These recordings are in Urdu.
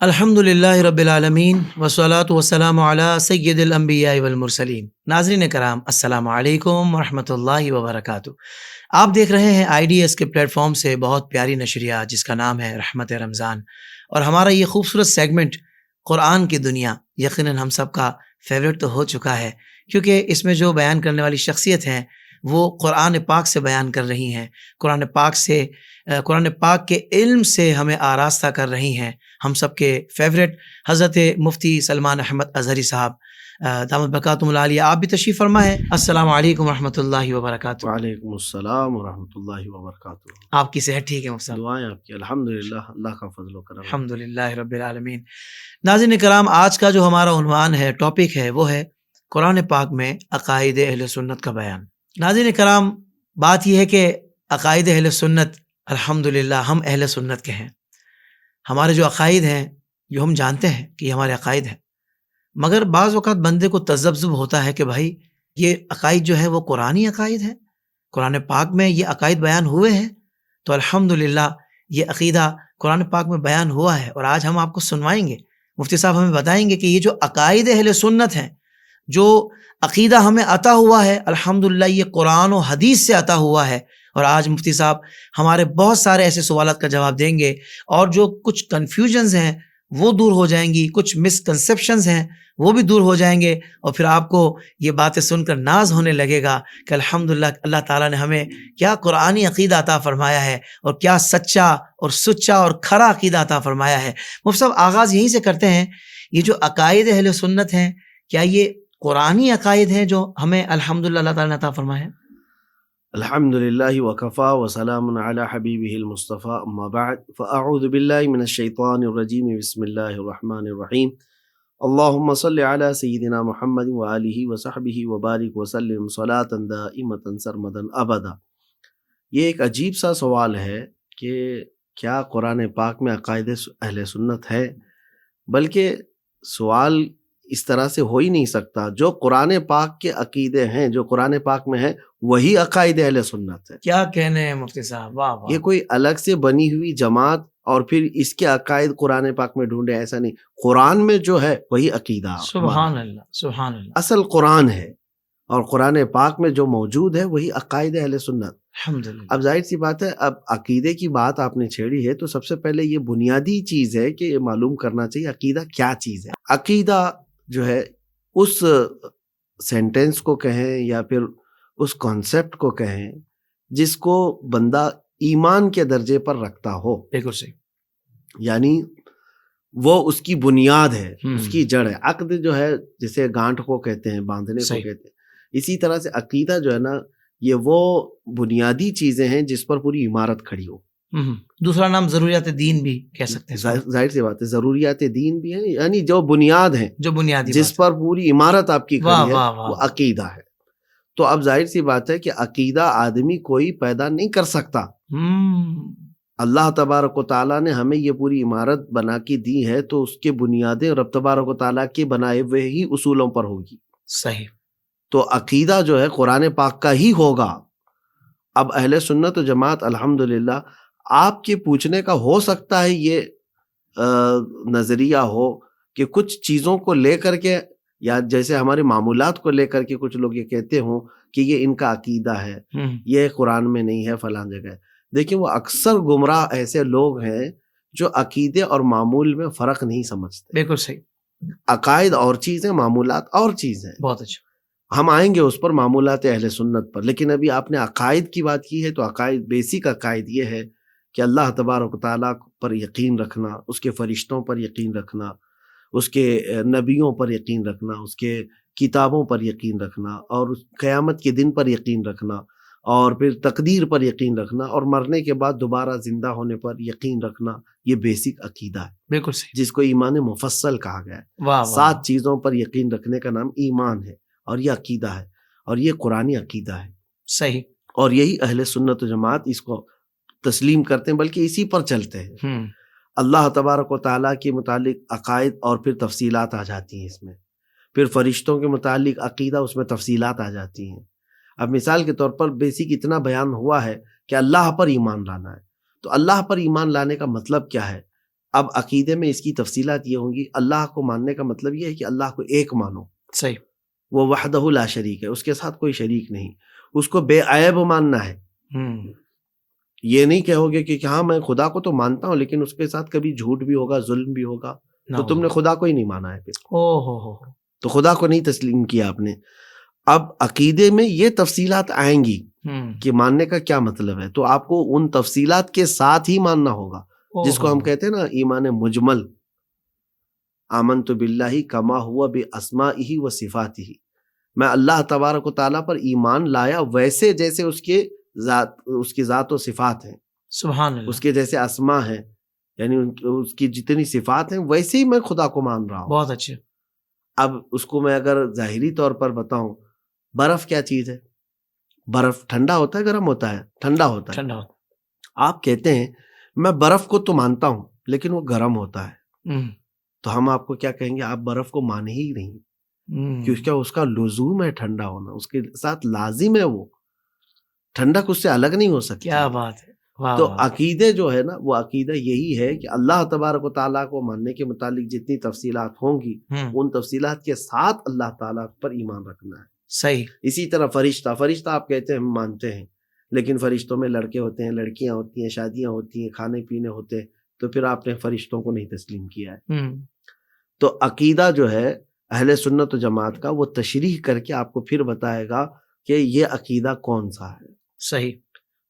الحمد للہ رب العالمین والصلاة والسلام علی سید الانبیاء والمرسلین۔ ناظرین کرام، السلام علیکم ورحمۃ اللہ وبرکاتہ۔ آپ دیکھ رہے ہیں آئی ڈی ایس کے پلیٹ فارم سے بہت پیاری نشریہ جس کا نام ہے رحمت رمضان، اور ہمارا یہ خوبصورت سیگمنٹ قرآن کی دنیا یقیناً ہم سب کا فیوریٹ تو ہو چکا ہے، کیونکہ اس میں جو بیان کرنے والی شخصیت ہیں وہ قرآن پاک سے بیان کر رہی ہیں، قرآن پاک کے علم سے ہمیں آراستہ کر رہی ہیں۔ ہم سب کے فیوریٹ حضرت مفتی سلمان احمد اظہری صاحب دامت برکاتہم العالیہ، آپ بھی تشریف فرما ہے۔ السلام علیکم ورحمۃ اللہ وبرکاتہ۔ وعلیکم السلام ورحمۃ اللہ وبرکاتہ۔ آپ کی صحت ٹھیک ہے مفتی صاحب؟ دعائیں آپ کی، الحمدللہ، اللہ کا فضل و کرم۔ الحمد للہ رب العالمین۔ ناظرین کرام، آج کا جو ہمارا عنوان ہے، ٹاپک ہے، وہ ہے قرآن پاک میں عقائد اہل سنت کا بیان۔ ناظرین کرام، بات یہ ہے کہ عقائد اہل سنت، الحمدللہ ہم اہل سنت کے ہیں۔ ہمارے جو عقائد ہیں، جو ہم جانتے ہیں کہ یہ ہمارے عقائد ہیں، مگر بعض اوقات بندے کو تذبذب ہوتا ہے کہ بھائی یہ عقائد جو ہے وہ قرآنی عقائد ہیں، قرآن پاک میں یہ عقائد بیان ہوئے ہیں، تو الحمدللہ یہ عقیدہ قرآن پاک میں بیان ہوا ہے، اور آج ہم آپ کو سنوائیں گے، مفتی صاحب ہمیں بتائیں گے کہ یہ جو عقائد اہل سنت ہیں، جو عقیدہ ہمیں عطا ہوا ہے، الحمدللہ یہ قرآن و حدیث سے عطا ہوا ہے۔ اور آج مفتی صاحب ہمارے بہت سارے ایسے سوالات کا جواب دیں گے، اور جو کچھ کنفیوژنز ہیں وہ دور ہو جائیں گی، کچھ مسکنسیپشنز ہیں وہ بھی دور ہو جائیں گے، اور پھر آپ کو یہ باتیں سن کر ناز ہونے لگے گا کہ الحمدللہ اللہ تعالیٰ نے ہمیں کیا قرآنی عقیدہ عطا فرمایا ہے، اور کیا سچا اور سچا اور کھرا عقیدہ عطا فرمایا ہے۔ مفتی صاحب آغاز یہیں سے کرتے ہیں، یہ جو عقائد اہل سنت ہیں، کیا یہ قرآنی عقائد ہیں جو ہمیں الحمدللہ اللہ تعالیٰ نے عطا فرمایا ہے؟ الحمدللہ وکفا وسلام علی حبیبہ المصطفیٰ، اما بعد فاعوذ باللہ من الشیطان الرجیم، بسم اللہ الرحمن الرحیم۔ اللہم صل علی سیدنا محمد وآلہ وصحبہ وبارک وسلم صلاۃ دائمۃ سرمدا ابدا۔ یہ ایک عجیب سا سوال ہے کہ کیا قرآن پاک میں عقائد اہل سنت ہے، بلکہ سوال اس طرح سے ہو ہی نہیں سکتا۔ جو قرآن پاک کے عقیدے ہیں، جو قرآن پاک میں ہیں، وہی عقائد اہل سنت ہے۔ کیا کہنے ہیں مفتی صاحب، واہ واہ۔ یہ کوئی الگ سے بنی ہوئی جماعت اور پھر اس کے عقائد قرآن پاک میں ڈھونڈے، ایسا نہیں۔ قرآن میں جو ہے وہی عقیدہ، سبحان اللہ، سبحان اللہ، اصل قرآن ہے، اور قرآن پاک میں جو موجود ہے وہی عقائد اہل سنت۔ الحمدللہ۔ اب ظاہر سی بات ہے، اب عقیدے کی بات آپ نے چھیڑی ہے تو سب سے پہلے یہ بنیادی چیز ہے کہ یہ معلوم کرنا چاہیے عقیدہ کیا چیز ہے۔ عقیدہ جو ہے اس سینٹینس کو کہیں یا پھر اس کانسیپٹ کو کہیں جس کو بندہ ایمان کے درجے پر رکھتا ہو، بالکل صحیح، یعنی وہ اس کی بنیاد ہے، اس کی جڑ ہے۔ عقد جو ہے جسے گانٹھ کو کہتے ہیں، باندھنے کو کہتے ہیں، اسی طرح سے عقیدہ جو ہے نا، یہ وہ بنیادی چیزیں ہیں جس پر پوری عمارت کھڑی ہو۔ دوسرا نام ضروریات دین بھی کہہ سکتے ہیں۔ ظاہر سی بات ہے، ضروریات دین بھی ہیں، یعنی جو بنیاد ہیں، جو بنیادی جس پر پوری عمارت آپ کی کھڑی ہے، واہ وہ عقیدہ ہے۔ تو اب ظاہر سی بات ہے کہ عقیدہ آدمی کوئی پیدا نہیں کر سکتا۔ اللہ تبارک و تعالیٰ نے ہمیں یہ پوری عمارت بنا کے دی ہے، تو اس کے بنیادیں رب تبارک و تعالیٰ کے بنائے ہوئے ہی اصولوں پر ہوگی۔ صحیح۔ تو عقیدہ جو ہے قرآن پاک کا ہی ہوگا۔ اب اہل سنت و جماعت الحمدللہ، آپ کے پوچھنے کا ہو سکتا ہے یہ نظریہ ہو کہ کچھ چیزوں کو لے کر کے، یا جیسے ہمارے معمولات کو لے کر کے کچھ لوگ یہ کہتے ہوں کہ یہ ان کا عقیدہ ہے، یہ قرآن میں نہیں ہے، فلاں جگہ۔ دیکھیں، وہ اکثر گمراہ ایسے لوگ ہیں جو عقیدے اور معمول میں فرق نہیں سمجھتے۔ بالکل صحیح۔ عقائد اور چیز ہیں، معمولات اور چیز ہیں۔ بہت اچھا، ہم آئیں گے اس پر، معمولات اہل سنت پر، لیکن ابھی آپ نے عقائد کی بات کی ہے، تو عقائد، بیسک عقائد یہ ہے کہ اللہ تبارک و تعالیٰ پر یقین رکھنا، اس کے فرشتوں پر یقین رکھنا، اس کے نبیوں پر یقین رکھنا، اس کے کتابوں پر یقین رکھنا، اور قیامت کے دن پر یقین رکھنا، اور پھر تقدیر پر یقین رکھنا، اور مرنے کے بعد دوبارہ زندہ ہونے پر یقین رکھنا۔ یہ بیسک عقیدہ ہے، بالکل صحیح، جس کو ایمان مفصل کہا گیا ہے۔ واہ 7 چیزوں پر یقین رکھنے کا نام ایمان ہے، اور یہ عقیدہ ہے، اور یہ قرآنی عقیدہ ہے۔ صحیح۔ اور یہی اہل سنت و جماعت اس کو تسلیم کرتے ہیں، بلکہ اسی پر چلتے ہیں۔ اللہ تبارک و تعالیٰ کے متعلق عقائد اور پھر تفصیلات آ جاتی ہیں اس میں، پھر فرشتوں کے متعلق عقیدہ، اس میں تفصیلات آ جاتی ہیں۔ اب مثال کے طور پر بیسک اتنا بیان ہوا ہے کہ اللہ پر ایمان لانا ہے، تو اللہ پر ایمان لانے کا مطلب کیا ہے؟ اب عقیدے میں اس کی تفصیلات یہ ہوں گی. اللہ کو ماننے کا مطلب یہ ہے کہ اللہ کو ایک مانو, صحیح. وہ وحدہ لا شریک ہے, اس کے ساتھ کوئی شریک نہیں. اس کو بے عیب ماننا ہے. یہ نہیں کہو گے کہ ہاں میں خدا کو تو مانتا ہوں لیکن اس کے ساتھ کبھی جھوٹ بھی ہوگا, ظلم بھی ہوگا, تو تم نے خدا کو ہی نہیں مانا ہے پھر. تو خدا کو نہیں تسلیم کیا آپ نے. اب عقیدے میں یہ تفصیلات آئیں گی کہ ماننے کا کیا مطلب ہے, تو آپ کو ان تفصیلات کے ساتھ ہی ماننا ہوگا, جس کو ہم کہتے ہیں نا ایمان مجمل. آمنت باللہ کما ہوا باسمائہ و صفاتہ, میں اللہ تبارک و تعالیٰ پر ایمان لایا ویسے جیسے اس کی ذات و صفات ہیں, سبحان اللہ, اس کے جیسے اسما ہیں, یعنی اس کی جتنی صفات ہیں ویسے ہی میں خدا کو مان رہا ہوں. بہت اچھے. اب اس کو میں اگر ظاہری طور پر بتاؤں, برف کیا چیز ہے؟ برف ٹھنڈا ہوتا ہے گرم ہوتا ہے؟ ٹھنڈا ہوتا ہے. ٹھنڈا. آپ کہتے ہیں میں برف کو تو مانتا ہوں لیکن وہ گرم ہوتا ہے, تو ہم آپ کو کیا کہیں گے, آپ برف کو مانے ہی نہیں, کیونکہ اس کا لزوم ہے ٹھنڈا ہونا, اس کے ساتھ لازم ہے, وہ ٹھنڈک اس سے الگ نہیں ہو سکتی. کیا بات ہے. تو عقیدے جو ہے نا, وہ عقیدہ یہی ہے کہ اللہ تبارک و تعالیٰ کو ماننے کے متعلق جتنی تفصیلات ہوں گی ان تفصیلات کے ساتھ اللہ تعالیٰ پر ایمان رکھنا ہے. صحیح. اسی طرح فرشتہ آپ کہتے ہیں ہم مانتے ہیں, لیکن فرشتوں میں لڑکے ہوتے ہیں, لڑکیاں ہوتی ہیں, شادیاں ہوتی ہیں, کھانے پینے ہوتے ہیں, تو پھر آپ نے فرشتوں کو نہیں تسلیم کیا ہے. تو عقیدہ جو ہے اہل سنت و جماعت کا, وہ تشریح کر کے آپ کو پھر بتائے گا کہ یہ عقیدہ کون سا ہے. صحیح.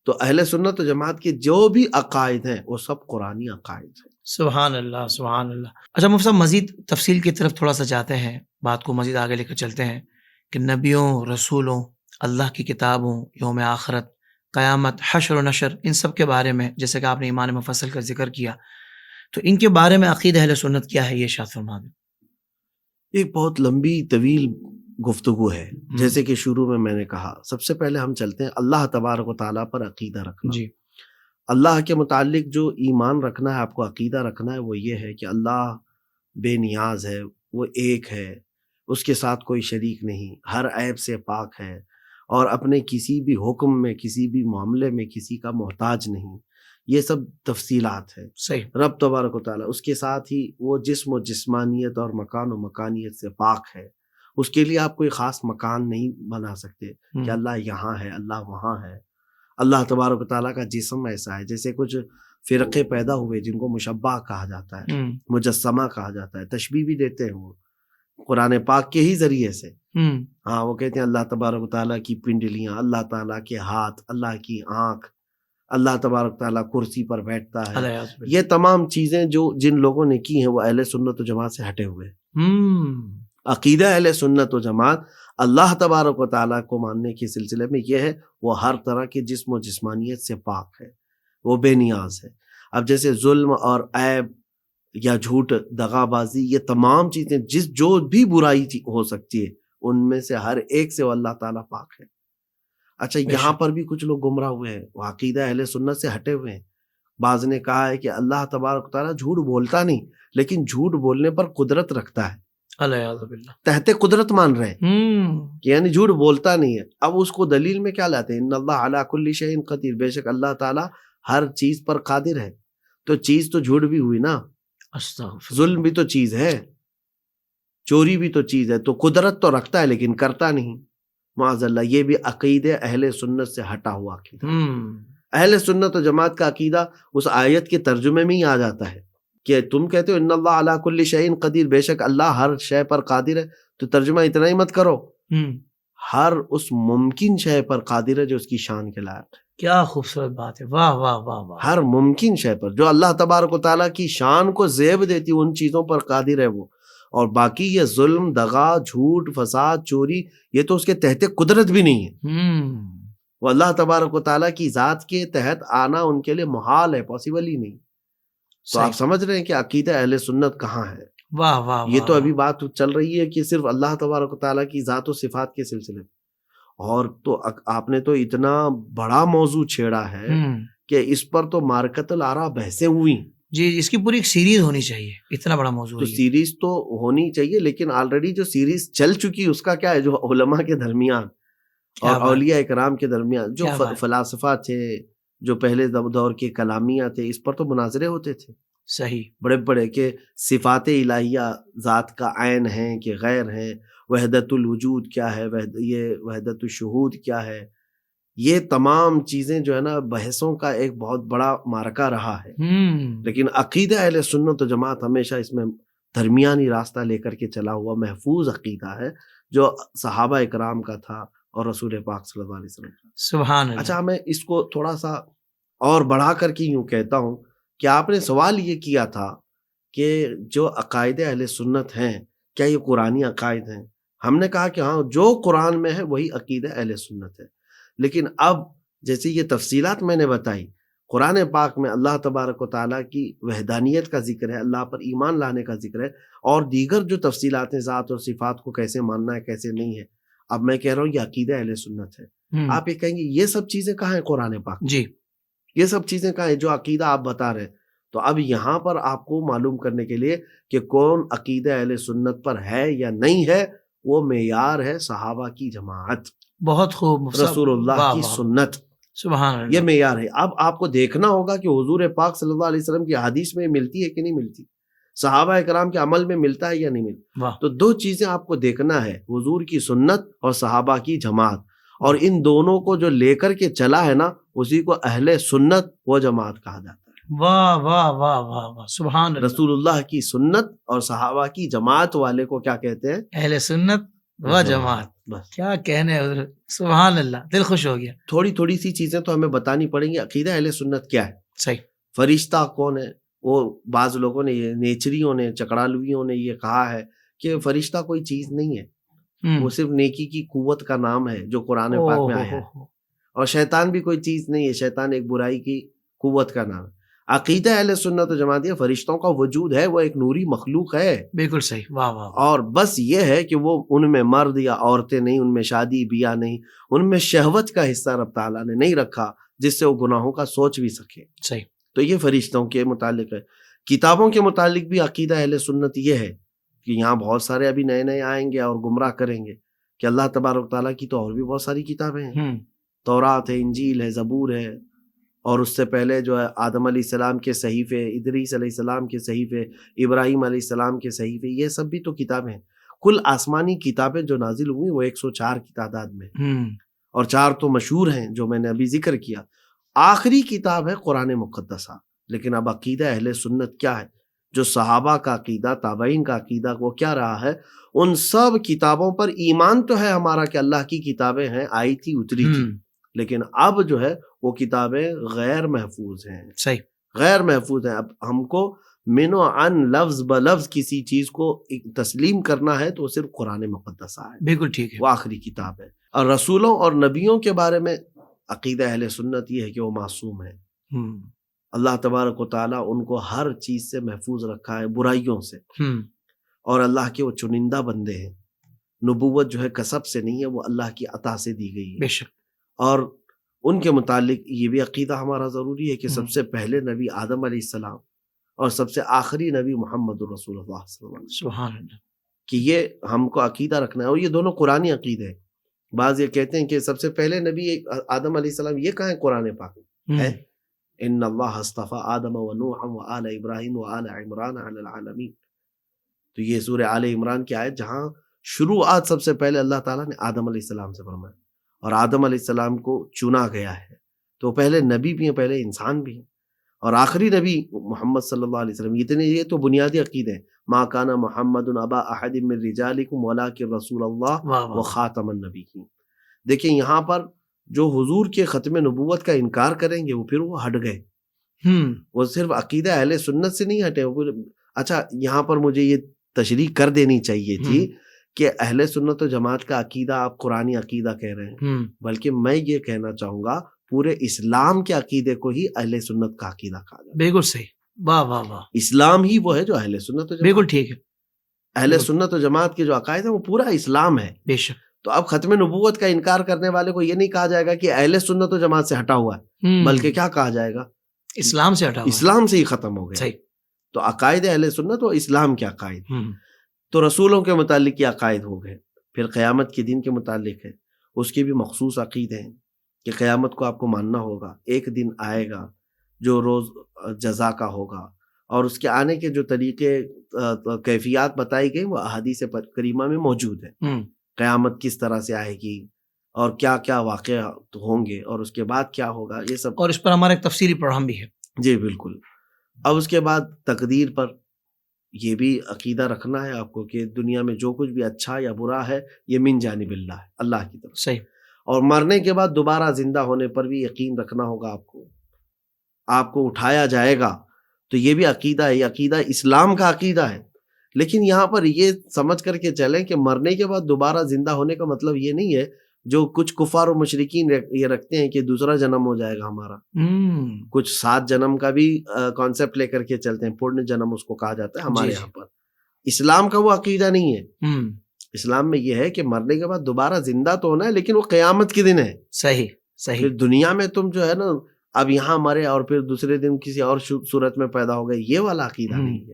تو اہل سنت و جماعت کے جو بھی عقائد ہیں وہ سب قرآنی عقائد ہیں. سبحان اللہ, سبحان اللہ. اچھا مفتی صاحب, مزید تفصیل کی طرف تھوڑا سا جاتے ہیں, بات کو مزید آگے لے کر چلتے ہیں کہ نبیوں, رسولوں, اللہ کی کتابوں, یوم آخرت, قیامت, حشر و نشر, ان سب کے بارے میں جیسے کہ آپ نے ایمان مفصل کا ذکر کیا, تو ان کے بارے میں عقیدہ اہل سنت کیا ہے, یہ ارشاد فرما دیں. ایک بہت لمبی طویل گفتگو ہے. جیسے کہ شروع میں نے کہا, سب سے پہلے ہم چلتے ہیں اللہ تبارک و تعالیٰ پر عقیدہ رکھنا. جی. اللہ کے متعلق جو ایمان رکھنا ہے, آپ کو عقیدہ رکھنا ہے, وہ یہ ہے کہ اللہ بے نیاز ہے, وہ ایک ہے, اس کے ساتھ کوئی شریک نہیں, ہر عیب سے پاک ہے, اور اپنے کسی بھی حکم میں, کسی بھی معاملے میں کسی کا محتاج نہیں. یہ سب تفصیلات ہیں. صحیح. رب تبارک و تعالیٰ, اس کے ساتھ ہی وہ جسم و جسمانیت اور مکان و مکانیت سے پاک ہے. اس کے لیے آپ کوئی خاص مکان نہیں بنا سکتے کہ اللہ یہاں ہے, اللہ وہاں ہے. اللہ تبارک و تعالیٰ کا جسم ایسا ہے, جیسے کچھ فرقے پیدا ہوئے جن کو مشبہ کہا جاتا ہے, مجسمہ کہا جاتا ہے, تشبیہ بھی دیتے ہیں وہ قرآن پاک کے ہی ذریعے سے. ہاں, وہ کہتے ہیں اللہ تبارک و تعالیٰ کی پنڈلیاں, اللہ تعالیٰ کے ہاتھ, اللہ کی آنکھ, اللہ تبارک تعالیٰ کرسی پر بیٹھتا ہے. یہ تمام چیزیں جو جن لوگوں نے کی ہیں وہ اہل سنت و جماعت سے ہٹے ہوئے. عقیدہ اہل سنت و جماعت اللہ تبارک و تعالیٰ کو ماننے کے سلسلے میں یہ ہے, وہ ہر طرح کے جسم و جسمانیت سے پاک ہے, وہ بے نیاز ہے. اب جیسے ظلم اور عیب یا جھوٹ, دغا بازی, یہ تمام چیزیں جو بھی برائی ہو سکتی ہے ان میں سے ہر ایک سے وہ اللہ تعالیٰ پاک ہے. اچھا, یہاں پر بھی کچھ لوگ گمراہ ہوئے ہیں, وہ عقیدہ اہل سنت سے ہٹے ہوئے ہیں. بعض نے کہا ہے کہ اللہ تبارک و تعالیٰ جھوٹ بولتا نہیں, لیکن جھوٹ بولنے پر قدرت رکھتا ہے. تحت قدرت مان رہے ہیں کہ یعنی جھوٹ بولتا نہیں ہے. اب اس کو دلیل میں کیا لاتے ہیں, ان اللہ علی کل شیء قدیر, بے شک اللہ تعالیٰ ہر چیز پر قادر ہے. تو چیز تو جھوٹ بھی ہوئی نا, ظلم بھی تو چیز ہے, چوری بھی تو چیز ہے, تو قدرت تو رکھتا ہے لیکن کرتا نہیں. معاذ اللہ, یہ بھی عقیدہ اہل سنت سے ہٹا ہوا عقیدہ. اہل سنت و جماعت کا عقیدہ اس آیت کے ترجمے میں ہی آ جاتا ہے کہ تم کہتے ہو ان اللہ علی کل شیء قدیر, بے شک اللہ ہر شے پر قادر ہے, تو ترجمہ اتنا ہی مت کرو, ہر اس ممکن شے پر قادر ہے جو اس کی شان کے لائق ہے. کیا خوبصورت بات ہے, واہ واہ واہ واہ. ہر ممکن شے پر جو اللہ تبارک و تعالیٰ کی شان کو زیب دیتی ان چیزوں پر قادر ہے وہ. اور باقی یہ ظلم, دغا, جھوٹ, فساد, چوری, یہ تو اس کے تحت قدرت بھی نہیں ہے. وہ اللہ تبارک و تعالیٰ کی ذات کے تحت آنا ان کے لیے محال ہے, پاسبل ہی نہیں. تو آپ سمجھ رہے ہیں کہ عقیدہ اہل سنت کہاں ہے. واہ واہ. یہ تو ابھی بات چل رہی ہے کہ صرف اللہ تبارک و تعالیٰ کی ذات و صفات کے سلسلے میں, اور تو آپ نے تو اتنا بڑا موضوع چھیڑا ہے کہ اس پر تو مارکت الآراء بحثیں ہوئی. جی, اس کی پوری ایک سیریز ہونی چاہیے, اتنا بڑا موضوع. تو سیریز تو ہونی چاہیے, لیکن آلریڈی جو سیریز چل چکی اس کا کیا ہے, جو علماء کے درمیان اور اولیاء اکرام کے درمیان جو فلاسفہ تھے, جو پہلے دور کے کلامیہ تھے, اس پر تو مناظرے ہوتے تھے. صحیح. بڑے بڑے کہ صفات الہیہ ذات کا عین ہیں کہ غیر ہیں، وحدت الوجود کیا ہے، یہ وحدت الشہود کیا ہے، یہ تمام چیزیں جو ہے نا بحثوں کا ایک بہت بڑا معرکہ رہا ہے. لیکن عقیدہ اہل سنت و جماعت ہمیشہ اس میں درمیانی راستہ لے کر کے چلا ہوا محفوظ عقیدہ ہے جو صحابہ اکرام کا تھا اور رسول پاک صلی اللہ علیہ وسلم کا. سبحان اللہ. اچھا، میں اس کو تھوڑا سا اور بڑھا کر کے یوں کہتا ہوں کہ آپ نے سوال یہ کیا تھا کہ جو عقائد اہل سنت ہیں کیا یہ قرآنی عقائد ہیں. ہم نے کہا کہ ہاں، جو قرآن میں ہے وہی عقیدہ اہل سنت ہے. لیکن اب جیسے یہ تفصیلات میں نے بتائی، قرآن پاک میں اللہ تبارک و تعالیٰ کی وحدانیت کا ذکر ہے، اللہ پر ایمان لانے کا ذکر ہے، اور دیگر جو تفصیلات ہیں ذات اور صفات کو کیسے ماننا ہے کیسے نہیں ہے. اب میں کہہ رہا ہوں یہ عقیدہ اہل سنت ہے. آپ یہ کہیں گے یہ سب چیزیں کہاں ہیں قرآن پاک؟ جی، یہ سب چیزیں کہاں ہیں جو عقیدہ آپ بتا رہے ہیں؟ تو اب یہاں پر آپ کو معلوم کرنے کے لیے کہ کون عقیدہ اہل سنت پر ہے یا نہیں ہے، وہ معیار ہے صحابہ کی جماعت، بہت خوب. رسول اللہ کی سنت. سبحان اللہ. یہ معیار ہے. اب آپ کو دیکھنا ہوگا کہ حضور پاک صلی اللہ علیہ وسلم کی حدیث میں ملتی ہے کہ نہیں ملتی، صحابہ اکرام کے عمل میں ملتا ہے یا نہیں ملتا. تو دو چیزیں آپ کو دیکھنا ہے، حضور کی سنت اور صحابہ کی جماعت، اور ان دونوں کو جو لے کر کے چلا ہے نا اسی کو اہل سنت و جماعت کہا جاتا ہے. واہ واہ واہ واہ واہ، سبحان اللہ. رسول اللہ کی سنت اور صحابہ کی جماعت والے کو کیا کہتے ہیں؟ اہل سنت و جماعت. بس کیا کہنے حضرت، سبحان اللہ، دل خوش ہو گیا. تھوڑی سی چیزیں تو ہمیں بتانی پڑیں گی. عقیدہ اہل سنت کیا ہے؟ صحیح. فرشتہ کون ہے؟ وہ بعض لوگوں نے، یہ نیچریوں نے، چکڑالویوں نے یہ کہا ہے کہ فرشتہ کوئی چیز نہیں ہے، وہ صرف نیکی کی قوت کا نام ہے جو قرآن پاک میں آیا ہے. اور شیطان بھی کوئی چیز نہیں ہے، شیطان ایک برائی کی قوت کا نام ہے. عقیدہ اہل سنت و جماعت فرشتوں کا وجود ہے، وہ ایک نوری مخلوق ہے. بالکل صحیح. واہ واہ. اور بس یہ ہے کہ وہ ان میں مرد یا عورتیں نہیں، ان میں شادی بیاہ نہیں، ان میں شہوت کا حصہ رب تعالیٰ نے نہیں رکھا جس سے وہ گناہوں کا سوچ بھی سکے. صحیح. تو یہ فرشتوں کے متعلق ہے. کتابوں کے متعلق بھی عقیدہ اہل سنت یہ ہے کہ یہاں بہت سارے ابھی نئے آئیں گے اور گمراہ کریں گے کہ اللہ تبارک تعالیٰ کی تو اور بھی بہت ساری کتابیں ہیں. تورات ہے، انجیل ہے، زبور ہے، اور اس سے پہلے جو ہے آدم علیہ السلام کے صحیفے، ادریس علیہ السلام کے صحیفے، ابراہیم علیہ السلام کے صحیفے، یہ سب بھی تو کتابیں ہیں. کل آسمانی کتابیں جو نازل ہوئی وہ 104 کی تعداد میں، اور 4 تو مشہور ہیں جو میں نے ابھی ذکر کیا. آخری کتاب ہے قرآن مقدسہ. لیکن اب عقیدہ اہل سنت کیا ہے؟ جو صحابہ کا عقیدہ، تابعین کا عقیدہ، وہ کیا رہا ہے؟ ان سب کتابوں پر ایمان تو ہے ہمارا کہ اللہ کی کتابیں ہیں، آئی تھی، اتری تھی، لیکن اب جو ہے وہ کتابیں غیر محفوظ ہیں. صحیح. غیر محفوظ ہیں. اب ہم کو من و عن لفظ بلفظ کسی چیز کو تسلیم کرنا ہے تو وہ صرف قرآن مقدسہ ہے. بالکل ٹھیک ہے. وہ آخری کتاب ہے. اور رسولوں اور نبیوں کے بارے میں عقیدہ اہل سنت یہ ہے کہ وہ معصوم ہیں. اللہ تبارک و تعالیٰ ان کو ہر چیز سے محفوظ رکھا ہے، برائیوں سے. اور اللہ کے وہ چنندہ بندے ہیں. نبوت جو ہے کسب سے نہیں ہے، وہ اللہ کی عطا سے دی گئی ہے. بے شک. اور ان کے متعلق یہ بھی عقیدہ ہمارا ضروری ہے کہ سب سے پہلے نبی آدم علیہ السلام اور سب سے آخری نبی محمد رسول اللہ صلی اللہ علیہ وسلم. سبحان اللہ. کہ یہ ہم کو عقیدہ رکھنا ہے. اور یہ دونوں قرآنی عقیدے ہیں. بعض یہ کہتے ہیں کہ سب سے پہلے نبی آدم علیہ السلام، یہ کہاں ہے قرآن پاک میں ہے؟ ان اللہ اصطفى آدم و نوحا و آل ابراہیم و آل عمران علی العالمین. تو یہ سورہ آل عمران کی آیت جہاں شروعات سب سے پہلے اللہ تعالیٰ نے آدم علیہ السلام سے فرمایا، اور آدم علیہ السلام کو چنا گیا ہے. تو پہلے نبی بھی ہیں، پہلے انسان بھی ہیں، اور آخری نبی محمد صلی اللہ علیہ وسلم. یہ تو بنیادی عقیدے ہیں. ما کان محمد ابا احد من رجالکم ولکن رسول اللہ وخاتم النبیین. دیکھیں یہاں پر جو حضور کے ختم نبوت کا انکار کریں گے پھر وہ ہٹ گئے. وہ صرف عقیدہ اہل سنت سے نہیں ہٹے. اچھا، یہاں پر مجھے یہ تشریح کر دینی چاہیے تھی کہ اہل سنت و جماعت کا عقیدہ آپ قرآنی عقیدہ کہہ رہے ہیں، بلکہ میں یہ کہنا چاہوں گا پورے اسلام کے عقیدے کو ہی اہل سنت کا عقیدہ کہا جاتا ہے. بالکل صحیح. واہ واہ واہ. اسلام ہی وہ ہے جو اہل سنت و جماعت. بالکل ٹھیک ہے. اہل سنت و جماعت کے جو عقائد ہیں وہ پورا اسلام ہے. بے شک. تو اب ختم نبوت کا انکار کرنے والے کو یہ نہیں کہا جائے گا کہ اہل سنت و جماعت سے ہٹا ہوا ہے، بلکہ کیا کہا جائے گا؟ اسلام سے ہٹا ہوا. اسلام سے ہی ختم ہو گیا. صحیح. تو عقائد اہل سنت و اسلام کے عقائد. تو رسولوں کے متعلق یہ عقائد ہو گئے. پھر قیامت کے دن کے متعلق ہے، اس کے بھی مخصوص عقیدے ہیں کہ قیامت کو آپ کو ماننا ہوگا. ایک دن آئے گا جو روز جزا کا ہوگا، اور اس کے آنے کے جو طریقے کیفیات بتائی گئی وہ احادیث کریمہ میں موجود ہے. قیامت کس طرح سے آئے گی اور کیا کیا واقعات ہوں گے اور اس کے بعد کیا ہوگا، یہ سب. اور اس پر ہمارا ایک تفصیلی پروگرام بھی ہے. جی بالکل. اب اس کے بعد تقدیر پر یہ بھی عقیدہ رکھنا ہے آپ کو کہ دنیا میں جو کچھ بھی اچھا یا برا ہے یہ من جانب اللہ ہے، اللہ کی طرف. صحیح. اور مرنے کے بعد دوبارہ زندہ ہونے پر بھی یقین رکھنا ہوگا آپ کو اٹھایا جائے گا. تو یہ بھی عقیدہ ہے، یہ عقیدہ اسلام کا عقیدہ ہے. لیکن یہاں پر یہ سمجھ کر کے چلیں کہ مرنے کے بعد دوبارہ زندہ ہونے کا مطلب یہ نہیں ہے جو کچھ کفار و مشرکین یہ رکھتے ہیں کہ دوسرا جنم ہو جائے گا ہمارا. کچھ 7 جنم کا بھی کانسیپٹ لے کر کے چلتے ہیں، پورن جنم اس کو کہا جاتا ہے ہمارے یہاں پر. اسلام کا وہ عقیدہ نہیں ہے. اسلام میں یہ ہے کہ مرنے کے بعد دوبارہ زندہ تو ہونا ہے، لیکن وہ قیامت کے دن ہے. صحیح صحیح. پھر دنیا میں تم جو ہے نا اب یہاں مرے اور پھر دوسرے دن کسی اور صورت میں پیدا ہو گئے، یہ والا عقیدہ نہیں ہے.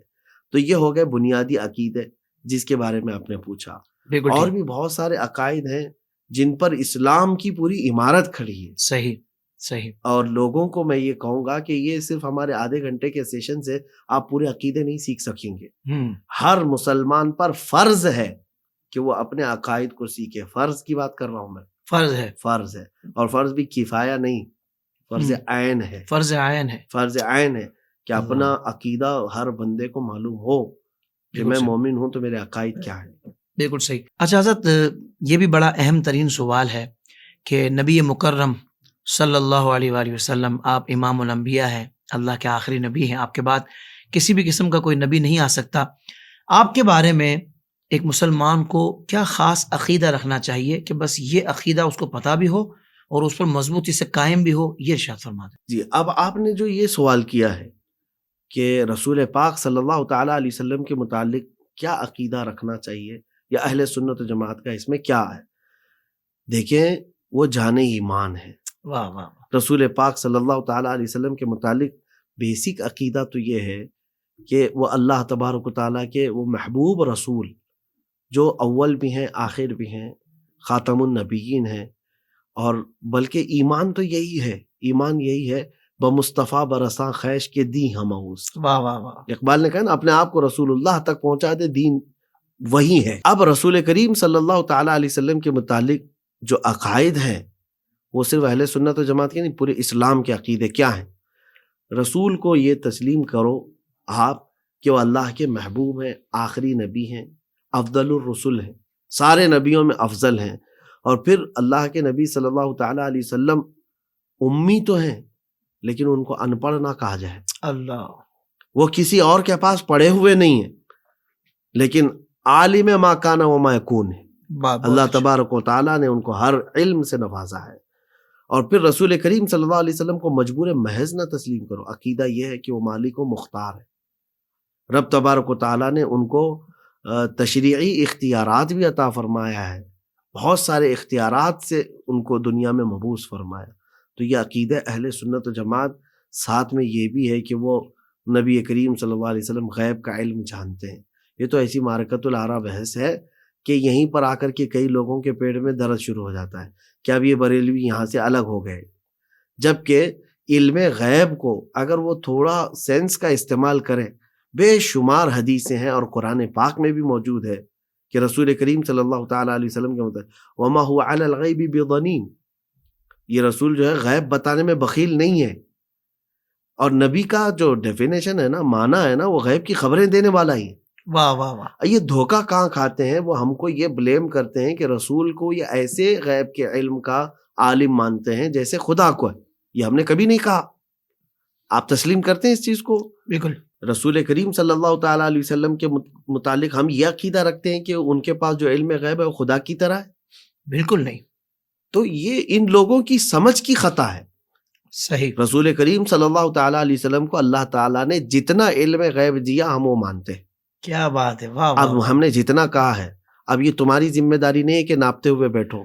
تو یہ ہو گئے بنیادی عقیدے جس کے بارے میں آپ نے پوچھا. اور بھی بہت سارے عقائد ہیں جن پر اسلام کی پوری عمارت کھڑی ہے. صحیح صحیح. اور لوگوں کو میں یہ کہوں گا کہ یہ صرف ہمارے آدھے گھنٹے کے سیشن سے آپ پورے عقیدے نہیں سیکھ سکیں گے. ہر مسلمان پر فرض ہے کہ وہ اپنے عقائد کو سیکھے. فرض کی بات کر رہا ہوں میں. فرض ہے اور فرض بھی کفایہ نہیں، فرض عین ہے. فرض عین ہے کہ اپنا عقیدہ ہر بندے کو معلوم ہو کہ میں مومن ہوں تو میرے عقائد کیا ہیں. بالکل صحیح. اچھا حضرت، یہ بھی بڑا اہم ترین سوال ہے کہ نبی مکرم صلی اللہ علیہ وآلہ وسلم آپ امام الانبیاء ہیں، اللہ کے آخری نبی ہیں، آپ کے بعد کسی بھی قسم کا کوئی نبی نہیں آ سکتا. آپ کے بارے میں ایک مسلمان کو کیا خاص عقیدہ رکھنا چاہیے کہ بس یہ عقیدہ اس کو پتہ بھی ہو اور اس پر مضبوطی سے قائم بھی ہو؟ یہ ارشاد فرما دیں. جی، اب آپ نے جو یہ سوال کیا ہے کہ رسول پاک صلی اللہ تعالیٰ علیہ وسلم کے متعلق کیا عقیدہ رکھنا چاہیے یا اہل سنت و جماعت کا اس میں کیا ہے، دیکھیں وہ جان ایمان ہے. واہ واہ. رسول پاک صلی اللہ تعالیٰ علیہ وسلم کے متعلق بیسک عقیدہ تو یہ ہے کہ وہ اللہ تبارک و تعالیٰ کے وہ محبوب رسول جو اول بھی ہیں آخر بھی ہیں، خاتم النبیین ہیں. اور بلکہ ایمان تو یہی ہے، ایمان یہی ہے بمصطفیٰ برساں خیش کے دی ہموز. واہ واہ واہ. اقبال نے کہا نا اپنے آپ کو رسول اللہ تک پہنچا دے، دین وہی ہے. اب رسول کریم صلی اللہ تعالیٰ علیہ وسلم کے متعلق جو عقائد ہیں وہ صرف اہل سنت و جماعت کے نہیں، پورے اسلام کے عقیدے کیا ہیں. رسول کو یہ تسلیم کرو آپ کہ وہ اللہ کے محبوب ہیں، آخری نبی ہیں، افضل الرسل ہیں، سارے نبیوں میں افضل ہیں. اور پھر اللہ کے نبی صلی اللہ تعالیٰ علیہ وسلم امی تو ہیں لیکن ان کو ان پڑھ نہ کہا جائے. اللہ، وہ کسی اور کے پاس پڑھے ہوئے نہیں ہیں لیکن عالم ما کان و ما یکون ہے. اللہ تبارک و تعالیٰ نے ان کو ہر علم سے نوازا ہے. اور پھر رسول کریم صلی اللہ علیہ وسلم کو مجبور محض نہ تسلیم کرو. عقیدہ یہ ہے کہ وہ مالک و مختار ہے. رب تبارک و تعالیٰ نے ان کو تشریعی اختیارات بھی عطا فرمایا ہے، بہت سارے اختیارات سے ان کو دنیا میں مبعوث فرمایا. تو یہ عقیدہ اہل سنت و جماعت. ساتھ میں یہ بھی ہے کہ وہ نبی کریم صلی اللہ علیہ وسلم غیب کا علم جانتے ہیں. یہ تو ایسی معرکۃ الآراء بحث ہے کہ یہیں پر آ کر کے کئی لوگوں کے پیٹ میں درد شروع ہو جاتا ہے کہ اب یہ بریلوی یہاں سے الگ ہو گئے. جبکہ علم غیب کو اگر وہ تھوڑا سینس کا استعمال کریں، بے شمار حدیثیں ہیں اور قرآن پاک میں بھی موجود ہے کہ رسول کریم صلی اللہ تعالیٰ علیہ وسلم کے مطابق وما هو علی الغیب بضنین، یہ رسول جو ہے غیب بتانے میں بخیل نہیں ہے. اور نبی کا جو ڈیفینیشن ہے نا، معنی ہے نا، وہ غیب کی خبریں دینے والا ہی ہے. واہ واہ واہ. یہ دھوکہ کہاں کھاتے ہیں، وہ ہم کو یہ بلیم کرتے ہیں کہ رسول کو یہ ایسے غیب کے علم کا عالم مانتے ہیں جیسے خدا کو ہے. یہ ہم نے کبھی نہیں کہا. آپ تسلیم کرتے ہیں اس چیز کو؟ بالکل. رسول کریم صلی اللہ تعالیٰ علیہ وسلم کے متعلق ہم یہ عقیدہ رکھتے ہیں کہ ان کے پاس جو علم غیب ہے وہ خدا کی طرح ہے؟ بالکل نہیں. تو یہ ان لوگوں کی سمجھ کی خطا ہے. صحیح. رسول کریم صلی اللہ تعالیٰ علیہ وسلم کو اللہ تعالیٰ نے جتنا علم غیب دیا ہم وہ مانتے ہیں. کیا بات ہے. واہ. اب ہم نے جتنا کہا ہے، اب یہ تمہاری ذمہ داری نہیں ہے کہ ناپتے ہوئے بیٹھو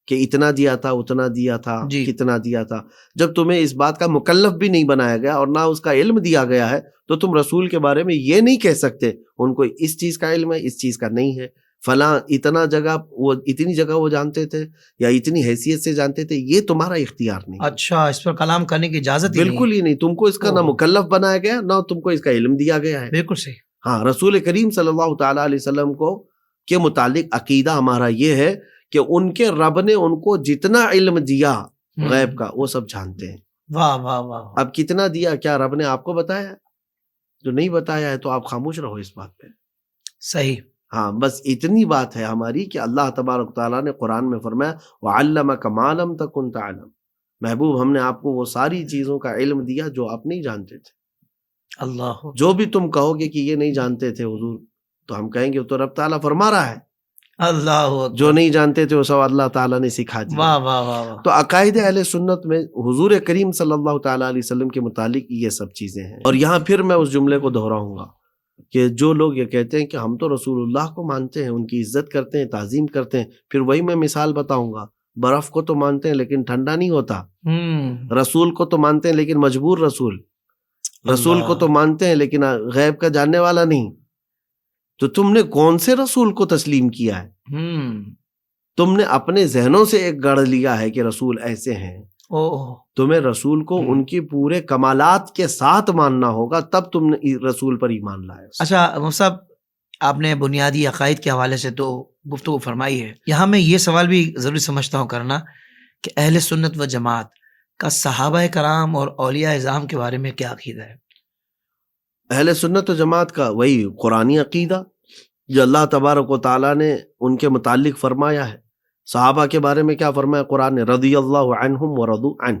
کہ اتنا دیا تھا، اتنا دیا تھا، کتنا دیا تھا. جب تمہیں اس بات کا مکلف بھی نہیں بنایا گیا اور نہ اس کا علم دیا گیا ہے تو تم رسول کے بارے میں یہ نہیں کہہ سکتے ان کو اس چیز کا علم ہے، اس چیز کا نہیں ہے. فلاں اتنا جگہ وہ اتنی جگہ وہ جانتے تھے یا اتنی حیثیت سے جانتے تھے، یہ تمہارا اختیار نہیں۔ اچھا، اس پر کلام کرنے کی اجازت ہی نہیں؟ بالکل ہی نہیں، تم کو اس کا نہ مکلف بنایا گیا نہ تم کو اس کا علم دیا گیا ہے۔ بالکل صحیح۔ ہاں، رسول کریم صلی اللہ تعالیٰ علیہ وسلم کو کے متعلق عقیدہ ہمارا یہ ہے کہ ان کے رب نے ان کو جتنا علم دیا غیب کا وہ سب جانتے ہیں۔ واہ واہ واہ۔ اب کتنا دیا، کیا رب نے آپ کو بتایا؟ جو نہیں بتایا ہے تو آپ خاموش رہو اس بات پہ۔ صحیح۔ ہاں، بس اتنی بات ہے ہماری کہ اللہ تبارک تعالیٰ نے قرآن میں فرمایا وَعَلَّمَكَ مَا لَمْ تَكُنْ تَعْلَمْ، محبوب ہم نے آپ کو وہ ساری چیزوں کا علم دیا جو آپ نہیں جانتے تھے۔ اللہ، جو بھی تم کہو گے کہ یہ نہیں جانتے تھے حضور، تو ہم کہیں گے تو رب تعالیٰ فرما رہا ہے، اللہ، جو نہیں جانتے تھے وہ سب اللہ تعالیٰ نے سکھا دیا۔ واہ واہ واہ۔ تو عقائد اہل سنت میں حضور کریم صلی اللہ تعالیٰ علیہ وسلم کے متعلق یہ سب چیزیں ہیں۔ اور یہاں پھر میں اس جملے کو دہراؤں گا کہ جو لوگ یہ کہتے ہیں کہ ہم تو رسول اللہ کو مانتے ہیں، ان کی عزت کرتے ہیں، تعظیم کرتے ہیں، پھر وہی میں مثال بتاؤں گا، برف کو تو مانتے ہیں لیکن ٹھنڈا نہیں ہوتا، رسول کو تو مانتے ہیں لیکن مجبور رسول کو تو مانتے ہیں لیکن غیب کا جاننے والا نہیں۔ تو تم نے کون سے رسول کو تسلیم کیا ہے؟ تم نے اپنے ذہنوں سے ایک گڑھ لیا ہے کہ رسول ایسے ہیں۔ تمہیں رسول کو ان کی پورے کمالات کے ساتھ ماننا ہوگا، تب تم نے رسول پر ایمان لایا۔ اچھا مفتی صاحب، آپ نے بنیادی عقائد کے حوالے سے تو گفتگو فرمائی ہے، یہاں میں یہ سوال بھی ضروری سمجھتا ہوں کرنا کہ اہل سنت و جماعت کا صحابہ کرام اور اولیاء اعظام کے بارے میں کیا عقیدہ ہے؟ اہل سنت و جماعت کا وہی قرآنی عقیدہ جو اللہ تبارک و تعالیٰ نے ان کے متعلق فرمایا ہے۔ صحابہ کے بارے میں کیا فرمایا قرآن نے؟ رضی اللہ عنہم ورضوا عنہ،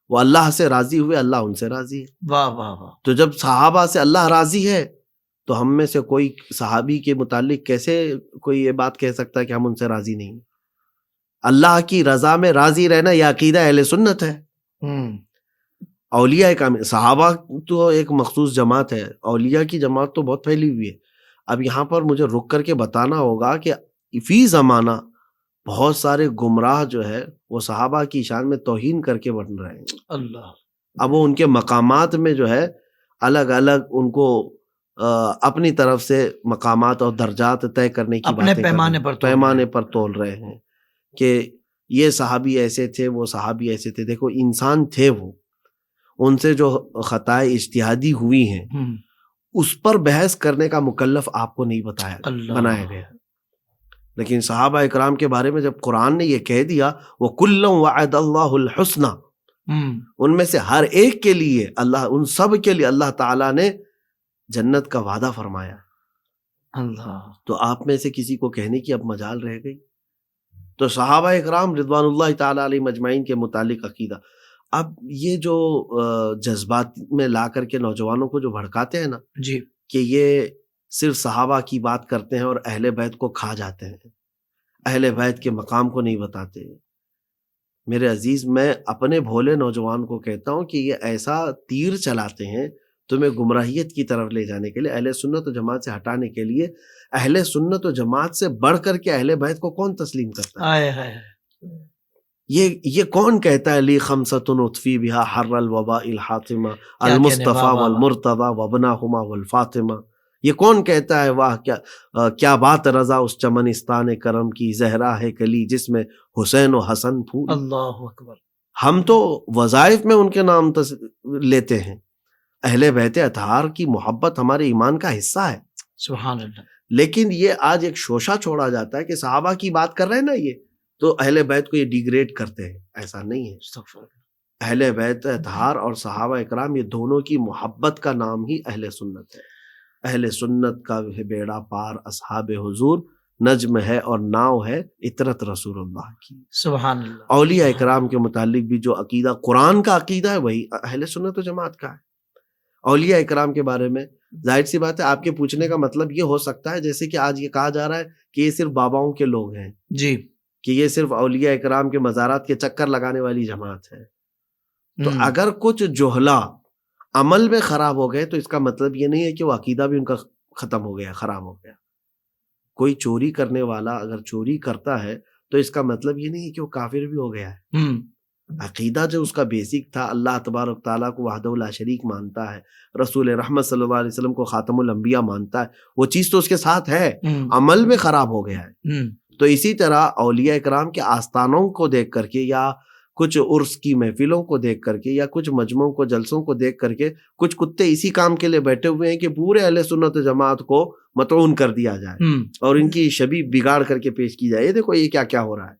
وہ اللہ سے راضی ہوئے، اللہ ان سے راضی ہے۔ واہ واہ واہ۔ تو جب صحابہ سے اللہ راضی ہے تو ہم میں سے کوئی صحابی کے متعلق کیسے کوئی یہ بات کہہ سکتا ہے کہ ہم ان سے راضی نہیں؟ اللہ کی رضا میں راضی رہنا یہ عقیدہ اہل سنت ہے۔ اولیاء کا صحابہ تو ایک مخصوص جماعت ہے، اولیاء کی جماعت تو بہت پھیلی ہوئی ہے۔ اب یہاں پر مجھے رک کر کے بتانا ہوگا کہ فی زمانہ بہت سارے گمراہ جو ہے وہ صحابہ کی شان میں توہین کر کے بن رہے ہیں۔ اللہ، اب وہ ان کے مقامات میں جو ہے الگ الگ ان کو اپنی طرف سے مقامات اور درجات طے کرنے کی اپنے باتیں پیمانے پر تول رہے ہیں کہ یہ صحابی ایسے تھے، وہ صحابی ایسے تھے۔ دیکھو انسان تھے، وہ ان سے جو خطائیں اجتہادی ہوئی ہیں اس پر بحث کرنے کا مکلف آپ کو نہیں بنایا گیا، لیکن صحابہ اکرام کے بارے میں جب قرآن نے یہ کہہ دیا وَكُلًّا وَعَدَ اللَّهُ الْحُسْنَى، ان میں سے ہر ایک کے لیے اللہ، ان سب کے لیے اللہ تعالیٰ نے جنت کا وعدہ فرمایا۔ اللہ، تو آپ میں سے کسی کو کہنے کی اب مجال رہ گئی؟ تو صحابہ اکرام رضوان اللہ تعالیٰ علیہ مجمعین کے متعلق عقیدہ۔ اب یہ جو جذبات میں لا کر کے نوجوانوں کو جو بھڑکاتے ہیں نا جی، کہ یہ صرف صحابہ کی بات کرتے ہیں اور اہل بیت کو کھا جاتے ہیں، اہل بیت کے مقام کو نہیں بتاتے، میرے عزیز میں اپنے بھولے نوجوان کو کہتا ہوں کہ یہ ایسا تیر چلاتے ہیں تمہیں گمراہیت کی طرف لے جانے کے لیے، اہل سنت و جماعت سے ہٹانے کے لیے۔ اہل سنت و جماعت سے بڑھ کر کے اہل بیت کو کون تسلیم کرتا ہے؟ یہ کون کہتا ہے لی خمسۃ اطفی بہا حر الوباء الحاطمہ المصطفیٰ والمرتضیٰ وابناہما والفاطمہ؟ یہ کون کہتا ہے واہ کیا بات رضا اس چمنستان کرم کی، زہرا ہے کلی جس میں حسین و حسن پھول۔ اللہ اکبر۔ ہم تو وظائف میں ان کے نام لیتے ہیں، اہل بیت اطہار کی محبت ہمارے ایمان کا حصہ ہے، سبحان اللہ۔ لیکن یہ آج ایک شوشہ چھوڑا جاتا ہے کہ صحابہ کی بات کر رہے ہیں نا یہ تو اہل بیت کو یہ ڈیگریڈ کرتے ہیں۔ ایسا نہیں ہے، اہل بیت اطہار اور صحابہ اکرام یہ دونوں کی محبت کا نام ہی اہل سنت ہے۔ اہل سنت کا بیڑا پار اصحاب حضور نجم ہے اور ناؤ ہے اطرت رسول اللہ کی۔ سبحان اللہ۔ اولیاء اکرام کے متعلق بھی جو عقیدہ قرآن کا عقیدہ ہے وہی اہل سنت و جماعت کا ہے۔ اولیاء اکرام کے بارے میں ظاہر سی بات ہے آپ کے پوچھنے کا مطلب یہ ہو سکتا ہے جیسے کہ آج یہ کہا جا رہا ہے کہ یہ صرف باباؤں کے لوگ ہیں، جی، کہ یہ صرف اولیاء اکرام کے مزارات کے چکر لگانے والی جماعت ہے۔ تو اگر کچھ جہلا عمل میں خراب ہو گئے تو اس کا مطلب یہ نہیں ہے کہ وہ عقیدہ بھی ان کا ختم ہو گیا، خراب ہو گیا۔ کوئی چوری کرنے والا اگر چوری کرتا ہے تو اس کا مطلب یہ نہیں ہے کہ وہ کافر بھی ہو گیا ہے۔ عقیدہ جو اس کا بیسک تھا، اللہ تبارک تعالیٰ کو وحدہ لا شریک مانتا ہے، رسول رحمت صلی اللہ علیہ وسلم کو خاتم الانبیاء مانتا ہے، وہ چیز تو اس کے ساتھ ہے، عمل میں خراب ہو گیا ہے۔ تو اسی طرح اولیاء اکرام کے آستانوں کو دیکھ کر کے، یا کچھ عرس کی محفلوں کو دیکھ کر کے، یا کچھ مجمعوں کو جلسوں کو دیکھ کر کے، کچھ کتے اسی کام کے لیے بیٹھے ہوئے ہیں کہ پورے اہل سنت جماعت کو مطعون کر دیا جائے اور ان کی شبیہ بگاڑ کر کے پیش کی جائے، یہ دیکھو یہ کیا کیا ہو رہا ہے۔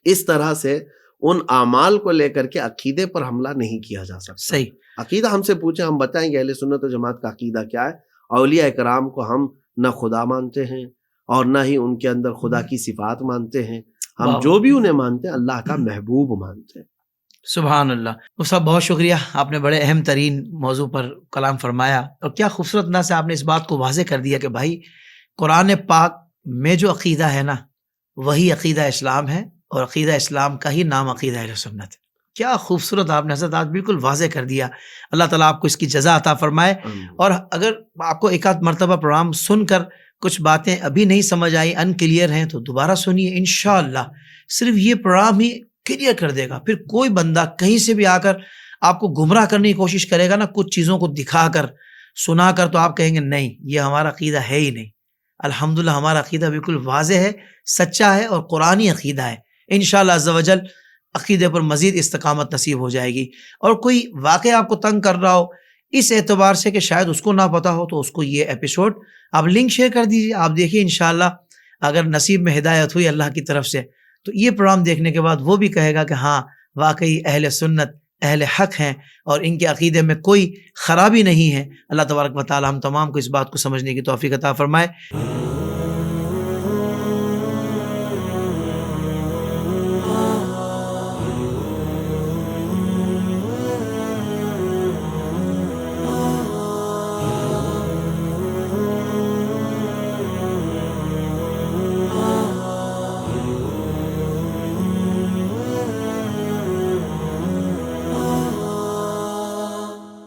اس طرح سے ان اعمال کو لے کر کے عقیدے پر حملہ نہیں کیا جا سکتا۔ صحیح، عقیدہ ہم سے پوچھیں، ہم بتائیں گے اہل سنت و جماعت کا عقیدہ کیا ہے۔ اولیاء کرام کو ہم نہ خدا مانتے ہیں اور نہ ہی ان کے اندر خدا کی صفات مانتے ہیں، ہم جو بھی انہیں مانتے ہیں اللہ کا محبوب مانتے ہیں۔ سبحان اللہ۔ مفتی صاحب بہت شکریہ، آپ نے بڑے اہم ترین موضوع پر کلام فرمایا، اور کیا خوبصورت انداز سے آپ نے اس بات کو واضح کر دیا کہ بھائی قرآن پاک میں جو عقیدہ ہے نا وہی عقیدہ اسلام ہے، اور عقیدہ اسلام کا ہی نام عقیدہ اہل سنت ہے۔ کیا خوبصورت آپ نے حضرت آج بالکل واضح کر دیا۔ اللہ تعالیٰ آپ کو اس کی جزا عطا فرمائے، اور اگر آپ کو ایک آدھ مرتبہ پروگرام سن کر کچھ باتیں ابھی نہیں سمجھ آئی، ان کلیئر ہیں، تو دوبارہ سنیے، انشاءاللہ صرف یہ پروگرام ہی کلیئر کر دے گا۔ پھر کوئی بندہ کہیں سے بھی آ کر آپ کو گمراہ کرنے کی کوشش کرے گا نا، کچھ چیزوں کو دکھا کر سنا کر، تو آپ کہیں گے نہیں یہ ہمارا عقیدہ ہے ہی نہیں۔ الحمدللہ ہمارا عقیدہ بالکل واضح ہے، سچا ہے اور قرآنی عقیدہ ہے۔ انشاءاللہ عز و جل عقیدے پر مزید استقامت نصیب ہو جائے گی۔ اور کوئی واقعہ آپ کو تنگ کر رہا ہو اس اعتبار سے کہ شاید اس کو نہ پتا ہو، تو اس کو یہ ایپیسوڈ آپ لنک شیئر کر دیجیے، آپ دیکھیے انشاءاللہ اگر نصیب میں ہدایت ہوئی اللہ کی طرف سے، تو یہ پروگرام دیکھنے کے بعد وہ بھی کہے گا کہ ہاں واقعی اہل سنت اہل حق ہیں اور ان کے عقیدے میں کوئی خرابی نہیں ہے۔ اللہ تبارک و تعالی ہم تمام کو اس بات کو سمجھنے کی توفیق عطا فرمائے۔